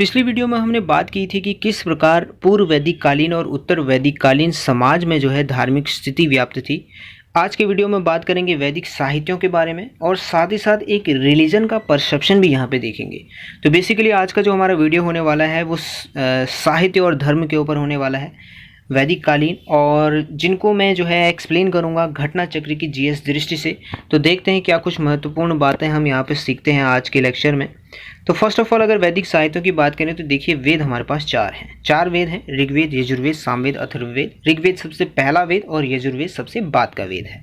पिछली वीडियो में हमने बात की थी कि किस प्रकार पूर्व वैदिक कालीन और उत्तर वैदिक कालीन समाज में जो है धार्मिक स्थिति व्याप्त थी। आज के वीडियो में बात करेंगे वैदिक साहित्यों के बारे में और साथ ही साथ एक रिलीजन का परसेप्शन भी यहाँ पे देखेंगे। तो बेसिकली आज का जो हमारा वीडियो होने वाला है वो साहित्य और धर्म के ऊपर होने वाला है, वैदिक कालीन, और जिनको मैं जो है एक्सप्लेन करूँगा घटना चक्र की जीएस दृष्टि से। तो देखते हैं क्या कुछ महत्वपूर्ण बातें हम यहाँ पे सीखते हैं आज के लेक्चर में। तो फर्स्ट ऑफ ऑल अगर वैदिक साहित्यों की बात करें तो देखिए वेद हमारे पास चार वेद हैं, ऋग्वेद, यजुर्वेद, सामवेद, अथर्ववेद। ऋग्वेद सबसे पहला वेद और यजुर्वेद सबसे बाद का वेद है।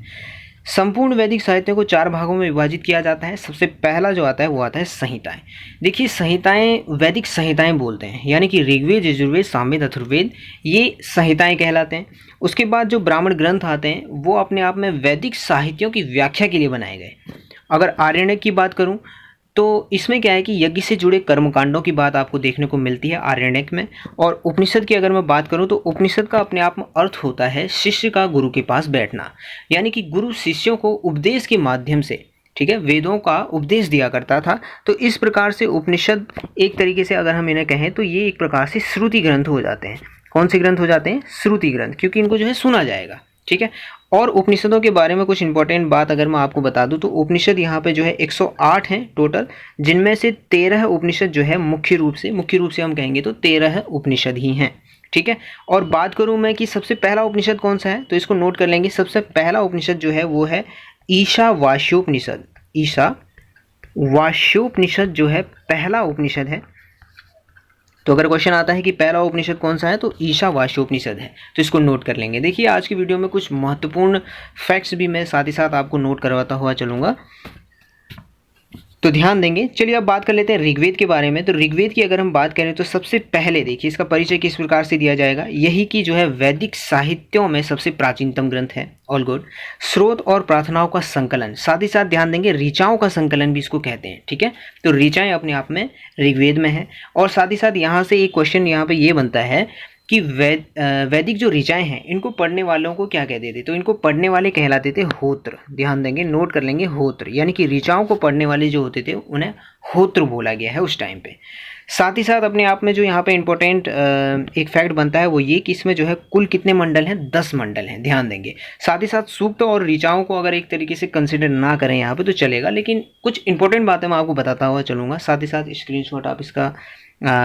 संपूर्ण वैदिक साहित्य को चार भागों में विभाजित किया जाता है। सबसे पहला जो आता है वो आता है संहिताएं। देखिए संहिताएं वैदिक संहिताएं बोलते हैं, यानी कि ऋग्वेद, यजुर्वेद, सामवेद, अथर्ववेद ये संहिताएं कहलाते हैं। उसके बाद जो ब्राह्मण ग्रंथ आते हैं वो अपने आप में वैदिक साहित्यों की व्याख्या के लिए बनाए गए। अगर आरण्यक की बात करूं तो इसमें क्या है कि यज्ञ से जुड़े कर्मकांडों की बात आपको देखने को मिलती है आरण्यक में। और उपनिषद की अगर मैं बात करूं तो उपनिषद का अपने आप में अर्थ होता है शिष्य का गुरु के पास बैठना, यानी कि गुरु शिष्यों को उपदेश के माध्यम से, ठीक है, वेदों का उपदेश दिया करता था। तो इस प्रकार से उपनिषद एक तरीके से अगर हम इन्हें कहें तो ये एक प्रकार से श्रुति ग्रंथ हो जाते हैं। कौन से ग्रंथ हो जाते हैं? श्रुति ग्रंथ, क्योंकि इनको जो है सुना जाएगा, ठीक है। और उपनिषदों के बारे में कुछ इंपॉर्टेंट बात अगर मैं आपको बता दूं तो उपनिषद यहाँ पे जो है 108 हैं टोटल, जिनमें से 13 उपनिषद जो है मुख्य रूप से हम कहेंगे तो 13 उपनिषद ही हैं, ठीक है। और बात करूं मैं कि सबसे पहला उपनिषद कौन सा है तो इसको नोट कर लेंगे। सबसे पहला उपनिषद जो है वो है ईशावास्योपनिषद। ईशावास्योपनिषद जो है पहला उपनिषद है। तो अगर क्वेश्चन आता है कि पहला उपनिषद कौन सा है तो ईशावास्योपनिषद है, तो इसको नोट कर लेंगे। देखिए आज की वीडियो में कुछ महत्वपूर्ण फैक्ट्स भी मैं साथ ही साथ आपको नोट करवाता हुआ चलूँगा, तो ध्यान देंगे। चलिए अब बात कर लेते हैं ऋग्वेद के बारे में। तो ऋग्वेद की अगर हम बात करें तो सबसे पहले देखिए इसका परिचय किस प्रकार से दिया जाएगा। यही कि जो है वैदिक साहित्यों में सबसे प्राचीनतम ग्रंथ है। All good. स्रोत और प्रार्थनाओं का संकलन, साथ ही साथ ध्यान देंगे ऋचाओं का संकलन भी इसको कहते हैं, ठीक है। तो ऋचाएं अपने आप में ऋग्वेद में है। और साथ ही साथ यहाँ से एक क्वेश्चन यहाँ पे ये बनता है कि वैदिक जो ऋचाएं हैं इनको पढ़ने वालों को क्या कहते थे? तो इनको पढ़ने वाले कहलाते थे होत्र। ध्यान देंगे, नोट कर लेंगे, होत्र, यानी कि ऋचाओं को पढ़ने वाले जो होते थे उन्हें होत्र बोला गया है उस टाइम पे। साथ ही साथ अपने आप में जो यहाँ पे इंपॉर्टेंट एक फैक्ट बनता है वो ये कि इसमें जो है कुल कितने मंडल हैं? 10 मंडल हैं, ध्यान देंगे। साथ ही साथ सूक्त और ऋचाओं को अगर एक तरीके से कंसिडर ना करें यहाँ पे तो चलेगा, लेकिन कुछ इंपॉर्टेंट बातें मैं आपको बताता हुआ चलूँगा। साथ ही साथ स्क्रीनशॉट आप इसका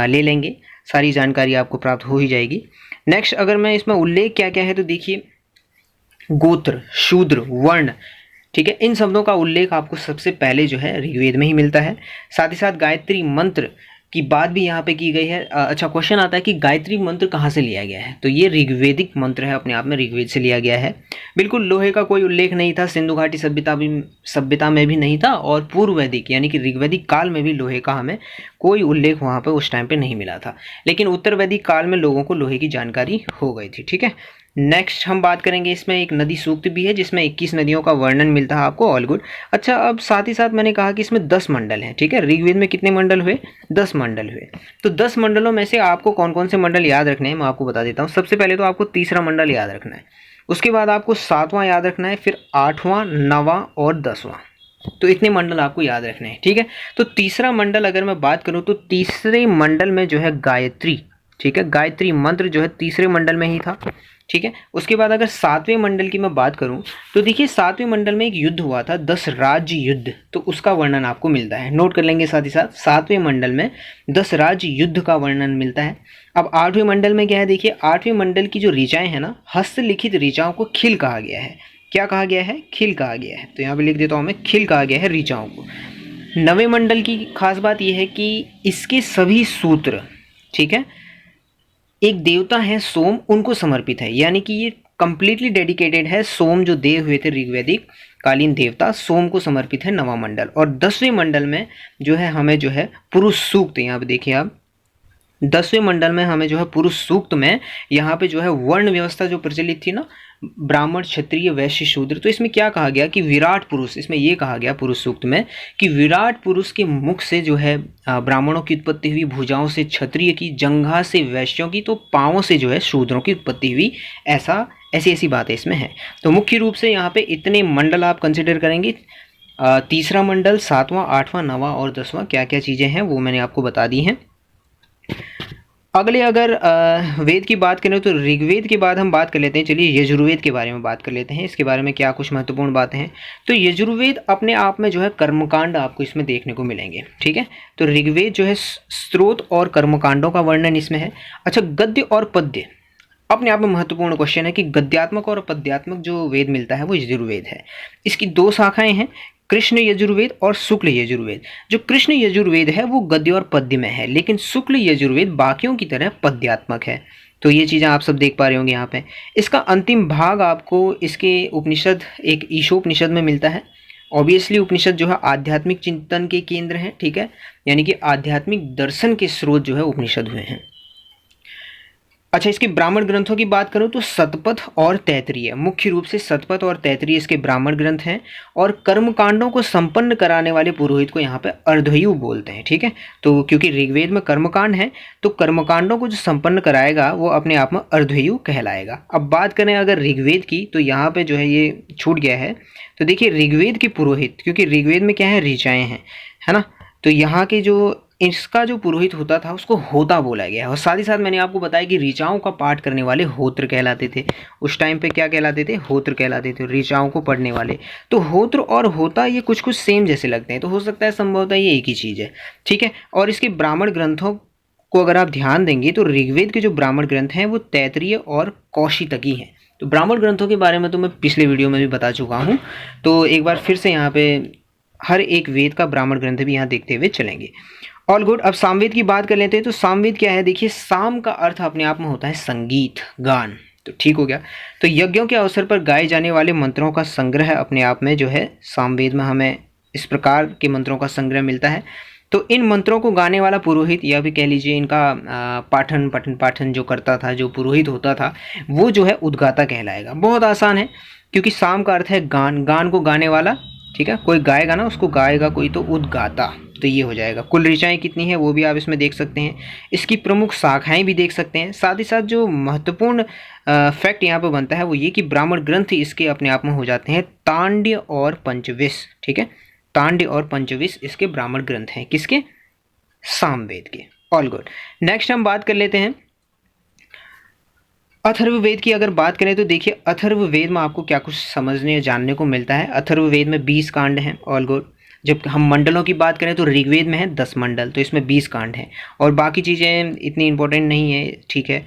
ले लेंगे, सारी जानकारी आपको प्राप्त हो ही जाएगी। नेक्स्ट अगर मैं इसमें उल्लेख क्या क्या है तो देखिए गोत्र, शूद्र, वर्ण, ठीक है, इन शब्दों का उल्लेख आपको सबसे पहले जो है ऋग्वेद में ही मिलता है। साथ ही साथ गायत्री मंत्र की बात भी यहाँ पे की गई है। अच्छा क्वेश्चन आता है कि गायत्री मंत्र कहाँ से लिया गया है? तो ये ऋग्वेदिक मंत्र है, अपने आप में ऋग्वेद से लिया गया है। बिल्कुल लोहे का कोई उल्लेख नहीं था, सिंधु घाटी सभ्यता में भी नहीं था, और पूर्व वैदिक यानी कि ऋग्वेदिक काल में भी लोहे का हमें कोई उल्लेख वहाँ पे उस टाइम पे नहीं मिला था। लेकिन उत्तर वैदिक काल में लोगों को लोहे की जानकारी हो गई थी, ठीक है। नेक्स्ट हम बात करेंगे, इसमें एक नदी सूक्त भी है जिसमें 21 नदियों का वर्णन मिलता है आपको। All good. अच्छा अब साथ ही साथ मैंने कहा कि इसमें 10 मंडल हैं, ठीक है। ऋग्वेद में कितने मंडल हुए? 10 मंडल हुए। तो 10 मंडलों में से आपको कौन कौन से मंडल याद रखने हैं मैं आपको बता देता हूँ। सबसे पहले तो आपको तीसरा मंडल याद रखना है, उसके बाद आपको 7वां याद रखना है, फिर 8वां, 9वां और 10वां। तो इतने मंडल आपको याद रखने हैं, ठीक है। तो तीसरा मंडल अगर मैं बात करूँ तो तीसरे मंडल में जो है गायत्री, ठीक है, गायत्री मंत्र जो है तीसरे मंडल में ही था, ठीक है। उसके बाद अगर 7वें मंडल की मैं बात करूं तो देखिए 7वें मंडल में एक युद्ध हुआ था, 10 राज्य युद्ध, तो उसका वर्णन आपको मिलता है, नोट कर लेंगे। साथ ही साथ 7वें मंडल में 10 राज्य युद्ध का वर्णन मिलता है। अब 8वें मंडल में क्या है? देखिए 8वें मंडल की जो ऋचाएं हैं ना, हस्तलिखित ऋचाओं को खिल कहा गया है। क्या कहा गया है? खिल कहा गया है। तो यहाँ पे लिख देता हूँ मैं, खिल कहा गया है ऋचाओं को। 9वें मंडल की खास बात यह है कि इसके सभी सूत्र, ठीक है, एक देवता है सोम, उनको समर्पित है, यानी कि ये कंप्लीटली डेडिकेटेड है। सोम जो देव हुए थे ऋग्वेदिक कालीन देवता, सोम को समर्पित है 9वां मंडल। और 10वें मंडल में जो है हमें जो है पुरुष सूक्त, यहाँ पे देखिए आप 10वें मंडल में हमें जो है पुरुष सूक्त में यहाँ पे जो है वर्ण व्यवस्था जो प्रचलित थी ना, ब्राह्मण, क्षत्रिय, वैश्य, शूद्र, तो इसमें क्या कहा गया कि विराट पुरुष, इसमें ये कहा गया पुरुष सूक्त में कि विराट पुरुष के मुख से जो है ब्राह्मणों की उत्पत्ति हुई, भुजाओं से क्षत्रिय की, जंघा से वैश्यों की, तो पाँवों से जो है शूद्रों की उत्पत्ति हुई। ऐसी बातें इसमें हैं। तो मुख्य रूप से यहाँ पे इतने मंडल आप कंसिडर करेंगे। तीसरा मंडल, 7वां, 8वां, 9वां और 10वां, क्या क्या चीज़ें हैं वो मैंने आपको बता दी हैं। अगले अगर वेद की बात करें तो ऋग्वेद के बाद हम बात कर लेते हैं। चलिए यजुर्वेद के बारे में बात कर लेते हैं, इसके बारे में क्या कुछ महत्वपूर्ण बातें हैं। तो यजुर्वेद अपने आप में जो है कर्मकांड आपको इसमें देखने को मिलेंगे, ठीक है। तो ऋग्वेद जो है स्त्रोत और कर्मकांडों का वर्णन इसमें है। अच्छा, गद्य और पद्य अपने आप में महत्वपूर्ण क्वेश्चन है कि गद्यात्मक और पद्यात्मक जो वेद मिलता है वो यजुर्वेद है। इसकी दो शाखाएं हैं, कृष्ण यजुर्वेद और शुक्ल यजुर्वेद। जो कृष्ण यजुर्वेद है वो गद्य और पद्य में है, लेकिन शुक्ल यजुर्वेद बाकियों की तरह पद्यात्मक है। तो ये चीज़ें आप सब देख पा रहे होंगे यहाँ पे। इसका अंतिम भाग आपको इसके उपनिषद एक ईशोपनिषद में मिलता है। ऑब्वियसली उपनिषद जो है आध्यात्मिक चिंतन के केंद्र हैं, ठीक है, यानी कि आध्यात्मिक दर्शन के स्रोत जो है उपनिषद हुए हैं। अच्छा, इसके ब्राह्मण ग्रंथों की बात करूं तो शतपथ और तैतरीय, मुख्य रूप से शतपथ और तैतरीय इसके ब्राह्मण ग्रंथ हैं। और कर्मकांडों को संपन्न कराने वाले पुरोहित को यहाँ पे अर्धयु बोलते हैं, ठीक है। तो क्योंकि ऋग्वेद में कर्मकांड है तो कर्मकांडों को जो संपन्न कराएगा वो अपने आप में अर्धयु कहलाएगा। अब बात करें अगर ऋग्वेद की, तो यहाँ पे जो है ये छूट गया है। तो देखिए ऋग्वेद के पुरोहित, क्योंकि ऋग्वेद में क्या है, ऋचाएँ हैं, है ना। तो यहाँ के जो इसका जो पुरोहित होता था उसको होता बोला गया है। और साथ ही साथ मैंने आपको बताया कि ऋचाओं का पाठ करने वाले होत्र कहलाते थे। उस टाइम पे क्या कहलाते थे, होत्र कहलाते थे, ऋचाओं को पढ़ने वाले। तो होत्र और होता ये कुछ कुछ सेम जैसे लगते हैं, तो हो सकता है संभवतः ये एक ही चीज़ है, ठीक है। और इसके ब्राह्मण ग्रंथों को अगर आप ध्यान देंगे तो ऋग्वेद के जो ब्राह्मण ग्रंथ हैं वो तैतरीय और कौशितकी हैं। तो ब्राह्मण ग्रंथों के बारे में तो मैं पिछले वीडियो में भी बता चुका हूँ, तो एक बार फिर से यहाँ पे हर एक वेद का ब्राह्मण ग्रंथ भी यहाँ देखते हुए चलेंगे। All good. अब सामवेद की बात कर लेते हैं। तो सामवेद क्या है, देखिए साम का अर्थ अपने आप में होता है संगीत, गान, तो ठीक हो गया। तो यज्ञों के अवसर पर गाए जाने वाले मंत्रों का संग्रह अपने आप में जो है सामवेद में हमें इस प्रकार के मंत्रों का संग्रह मिलता है। तो इन मंत्रों को गाने वाला पुरोहित, या भी कह लीजिए इनका पाठन जो करता था, जो पुरोहित होता था, वो जो है उद्गाता कहलाएगा। बहुत आसान है, क्योंकि साम का अर्थ है गान, गान को गाने वाला, ठीक है। कोई गाएगा ना, उसको गाएगा कोई, तो उद्गाता, तो ये हो जाएगा। कुल ऋचाएँ कितनी है वो भी आप इसमें देख सकते हैं, इसकी प्रमुख शाखाएं भी देख सकते हैं। साथ ही साथ जो महत्वपूर्ण फैक्ट यहाँ पर बनता है वो ये कि ब्राह्मण ग्रंथ इसके अपने आप में हो जाते हैं तांड्य और पंचविश, ठीक है। तांड्य और पंचविश इसके ब्राह्मण ग्रंथ हैं, किसके, सामवेद के। All good. नेक्स्ट हम बात कर लेते हैं अथर्ववेद की। अगर बात करें तो देखिए अथर्ववेद में आपको क्या कुछ समझने जानने को मिलता है। अथर्ववेद में 20 कांड हैं। All good. जब हम मंडलों की बात करें तो ऋग्वेद में है 10 मंडल, तो इसमें 20 कांड हैं, और बाकी चीज़ें इतनी इंपॉर्टेंट नहीं है, ठीक है।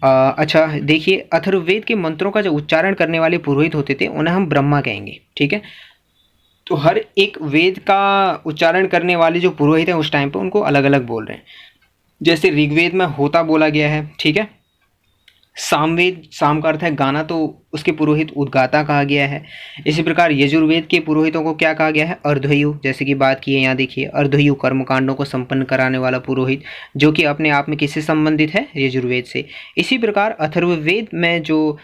अच्छा देखिए, अथर्ववेद के मंत्रों का जो उच्चारण करने वाले पुरोहित होते थे उन्हें हम ब्रह्मा कहेंगे, ठीक है। तो हर एक वेद का उच्चारण करने वाले जो पुरोहित हैं उस टाइम पर उनको अलग अलग बोल रहे हैं। जैसे ऋग्वेद में होता बोला गया है, ठीक है। सामवेद, साम का अर्थ है गाना, तो उसके पुरोहित उद्गाता कहा गया है। इसी प्रकार यजुर्वेद के पुरोहितों को क्या कहा गया है, अर्धयु, जैसे कि बात की है यहाँ देखिए, अर्धयु कर्मकांडों को संपन्न कराने वाला पुरोहित, जो कि अपने आप में किससे संबंधित है, यजुर्वेद से। इसी प्रकार अथर्ववेद में जो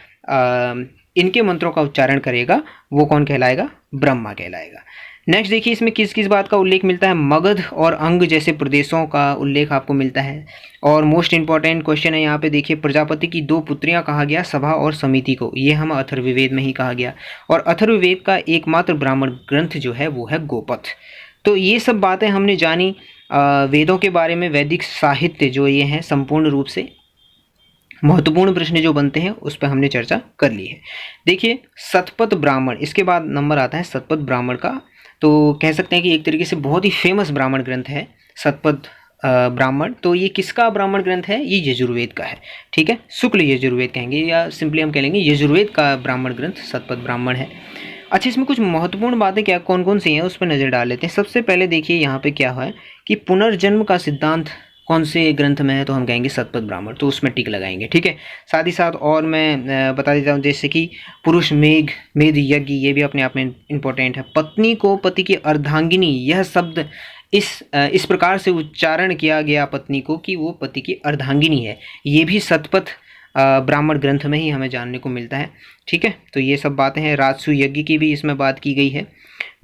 इनके मंत्रों का उच्चारण करेगा वो कौन कहलाएगा, ब्रह्मा कहलाएगा। नेक्स्ट देखिए, इसमें किस किस बात का उल्लेख मिलता है, मगध और अंग जैसे प्रदेशों का उल्लेख आपको मिलता है। और मोस्ट इंपॉर्टेंट क्वेश्चन है यहाँ पे देखिए, प्रजापति की 2 पुत्रियाँ कहा गया सभा और समिति को, ये हम अथर्ववेद में ही कहा गया। और अथर्ववेद का एकमात्र ब्राह्मण ग्रंथ जो है वो है गोपथ। तो ये सब बातें हमने जानी वेदों के बारे में। वैदिक साहित्य जो ये हैं संपूर्ण रूप से महत्वपूर्ण प्रश्न जो बनते हैं उस पर हमने चर्चा कर ली है। देखिए शतपथ ब्राह्मण, इसके बाद नंबर आता है शतपथ ब्राह्मण का। तो कह सकते हैं कि एक तरीके से बहुत ही फेमस ब्राह्मण ग्रंथ है शतपथ ब्राह्मण। तो ये किसका ब्राह्मण ग्रंथ है, ये यजुर्वेद का है, ठीक है। शुक्ल यजुर्वेद कहेंगे, या सिंपली हम कह लेंगे यजुर्वेद का ब्राह्मण ग्रंथ शतपथ ब्राह्मण है। अच्छा, इसमें कुछ महत्वपूर्ण बातें क्या कौन कौन सी हैं उस पर नज़र डाल लेते हैं। सबसे पहले देखिए यहाँ पे क्या है कि पुनर्जन्म का सिद्धांत कौन से ग्रंथ में है, तो हम कहेंगे शतपथ ब्राह्मण, तो उसमें टिक लगाएंगे, ठीक है। साथ ही साथ और मैं बता देता हूँ, जैसे कि पुरुष मेघ मेध यज्ञ, ये भी अपने आप में इम्पोर्टेंट है। पत्नी को पति की अर्धांगिनी, यह शब्द इस प्रकार से उच्चारण किया गया पत्नी को कि वो पति की अर्धांगिनी है, ये भी शतपथ ब्राह्मण ग्रंथ में ही हमें जानने को मिलता है, ठीक है। तो ये सब बातें हैं। राजसू यज्ञ की भी इसमें बात की गई है।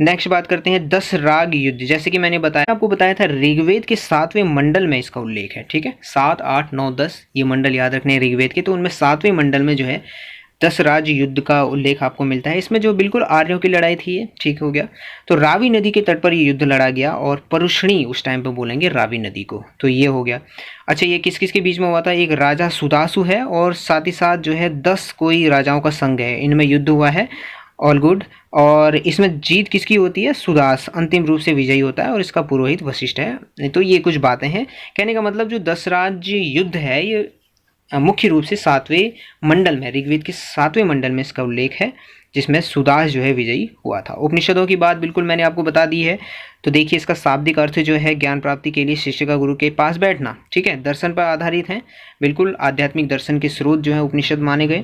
नेक्स्ट बात करते हैं 10 राग युद्ध, जैसे कि मैंने बताया, आपको बताया था ऋग्वेद के 7वें मंडल में इसका उल्लेख है, ठीक है। 7, 8, 9, 10 ये मंडल याद रखने हैं ऋग्वेद के। तो उनमें 7वें मंडल में जो है 10 राज्य युद्ध का उल्लेख आपको मिलता है। इसमें जो बिल्कुल आर्यों की लड़ाई थी ये ठीक हो गया। तो रावी नदी के तट पर ये युद्ध लड़ा गया और परुष्णी उस टाइम पे बोलेंगे रावी नदी को, तो ये हो गया। अच्छा, ये किस किस के बीच में हुआ था? एक राजा सुदासु है और साथ ही साथ जो है 10 कोई राजाओं का संघ है, इनमें युद्ध हुआ है। All good. और इसमें जीत किसकी होती है? सुदास अंतिम रूप से विजयी होता है और इसका पुरोहित वशिष्ठ है। तो ये कुछ बातें हैं। कहने का मतलब जो 10 राज्य युद्ध है ये मुख्य रूप से 7वें मंडल में, ऋग्वेद के 7वें मंडल में इसका उल्लेख है, जिसमें सुदास जो है विजयी हुआ था। उपनिषदों की बात बिल्कुल मैंने आपको बता दी है। तो देखिए इसका शाब्दिक अर्थ जो है ज्ञान प्राप्ति के लिए शिष्य का गुरु के पास बैठना, ठीक है, दर्शन पर आधारित है। बिल्कुल आध्यात्मिक दर्शन के स्रोत जो है उपनिषद माने गए।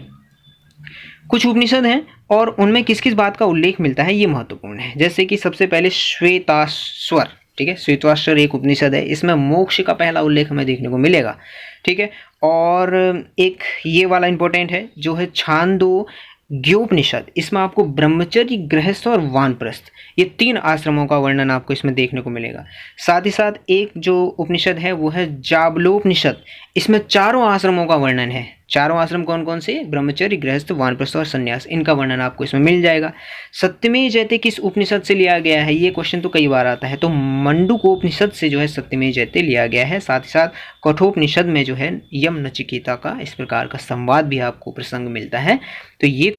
कुछ उपनिषद हैं और उनमें किस किस बात का उल्लेख मिलता है ये महत्वपूर्ण है। जैसे कि सबसे पहले श्वेताश्वर, ठीक है, श्वेताश्वर एक उपनिषद है, इसमें मोक्ष का पहला उल्लेख हमें देखने को मिलेगा, ठीक है। और एक ये वाला इंपॉर्टेंट है जो है छांदोग्योपनिषद, इसमें आपको ब्रह्मचर्य, गृहस्थ और वानप्रस्थ ये 3 आश्रमों का वर्णन आपको इसमें देखने को मिलेगा। साथ ही साथ एक जो उपनिषद है वो है जाबलोपनिषद, इसमें 4 आश्रमों का वर्णन है। 4 आश्रम कौन कौन से? ब्रह्मचर्य, गृहस्थ, वानप्रस्थ और संन्यास, इनका वर्णन आपको इसमें मिल जाएगा। सत्यमेव जयते किस उपनिषद से लिया गया है? ये क्वेश्चन तो कई बार आता है। तो मंडूकोपनिषद से जो है सत्यमेव जयते लिया गया है। साथ ही साथ कठोपनिषद में जो है यम नचिकेता का इस प्रकार का संवाद भी आपको प्रसंग मिलता है। तो ये